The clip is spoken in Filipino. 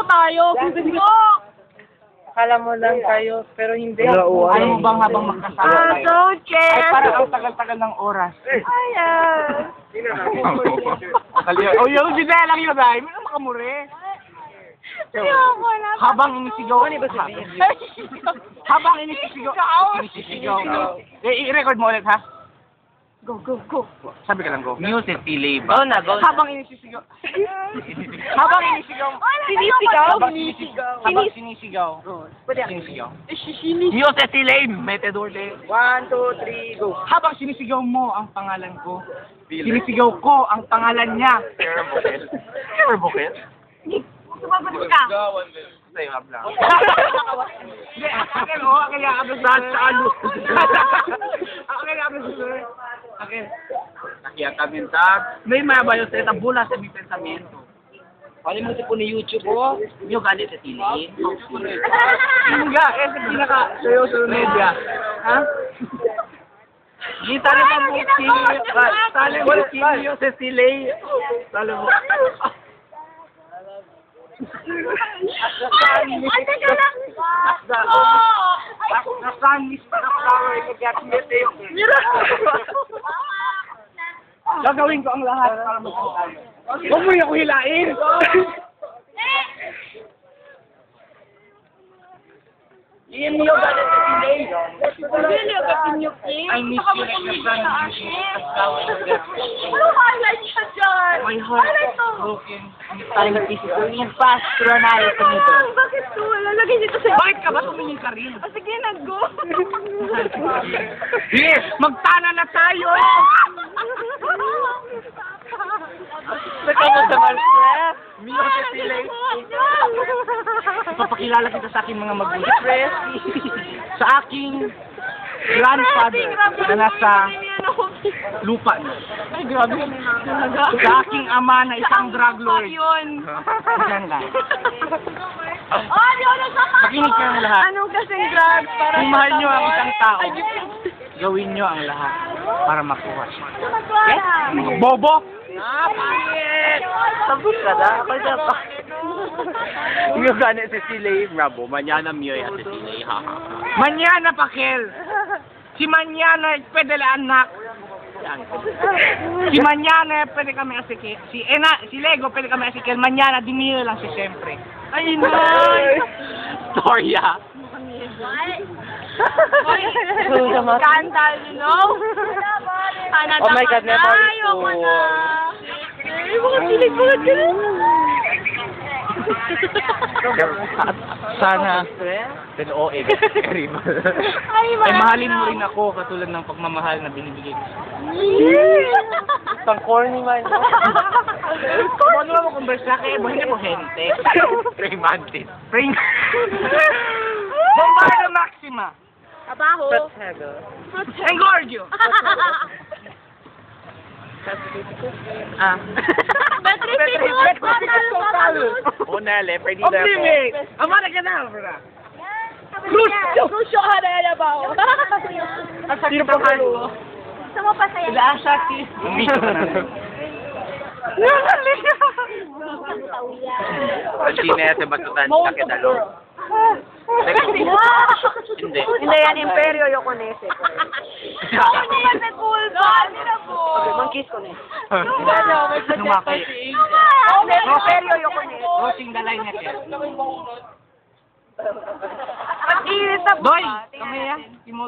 tayo. Akala mo lang kayo, pero hindi. Ano mo bang habang magkasama kayo? So, Chef. Ay, parang ang tagal-tagal ng oras. Ayan. O yung sinaya lang yun ay, may makamure. Ayoko na. Habang inisigaw, habang inisigaw, i-record mo ulit ha? Go, go, go. Sabi ka lang go. Music delay ba? Habang inisigaw. Habang inisigaw. Sinisigaw? Habang sinisigaw. Habang sinisigaw. Sinisigaw. Music delay, metador de. 1, 2, 3, go. Habang sinisigaw mo ang pangalan ko, sinisigaw ko ang pangalan niya. Never buket. Sumagot ka. Sa'yo, habla. Hindi, akin o, akin yung abis sa ano. Akin yung abis sa akin. Nakiyakamintag. May mabayo sa tabula sa mga pensamento. Kalimutin po ni YouTube po. Yung galit sa tilin. Nga, sa pinaka-seryoso media. Ha? Kita na sa buki. Tali mo si sa tilay. Tali mo. Teka lang. Nasanis pa na flower ikagakit yung. Gagawin ko ang lahat para magkakita. Huwag mo yung hilain! Iyan niyo galit sa tilay. Really, agad niyo, King. I miss you like the sun. Ano highlight siya dyan? My heart Highlight to. broken. Parang physical yan fast. Tronay sa nito. Bakit to? Lalagay dito sa... Bakit ka ba tumingin ka rin? Sige, nag-go. Yes! Magtana na tayo! Sakay sa Marcel. Music delay. Ipapakilala kita sa aking mga magulang. Sa aking grandfather na nasa lupa niya. Ay, grabe. Sa aking ama na isang drug lord. Yun. Yan lang. Oh, di ako nagsasabi. Makinig kayong lahat. Anong kasing drug para Kung mahal nyo ang isang tao, Ay, gawin nyo ang lahat para makuha siya. Magwala. Bobo! Pangit! Sagot ka na. Kaya pa. Yung galit sa tilay. Bravo. Manyana miyoy at sa tilay. Ha ha. Manyana Pakel! Si Manyana pwede la anak. Si Manyana pwede kami asike. Si Lego pwede kami asike. Manyana dinilo lang si siyempre. Ay, nay. Storya. Scandal, you know? Oh my God, never Ayoko to. na. Ay, mga silig mga ganun. Sana Tinoe. Ay, ay mahalin mo rin ako katulad ng pagmamahal na binibigay ko. Pang corny man. Kung ano naman konversa kayo, hindi mo gente. Romantic. Pring. Bombardo Maxima. Abaho. Engorgio. Ah. Battery people, total. Unale, pwede Optimate. Amara ka na, bro. Crucio Harela ba ako? Sino pa kayo? Gusto mo pa saya? Asa ki. Alcine sa batutan sa kedalo. Hindi. Hindi yan, Imperio Yokonese. Ako niya yan na cool ba? Hindi na po. Okay, mangkiss ko na. Numakay. Imperio Yokonese. Crossing the line natin. Pag-iinit na Doy! Kami yan. Timo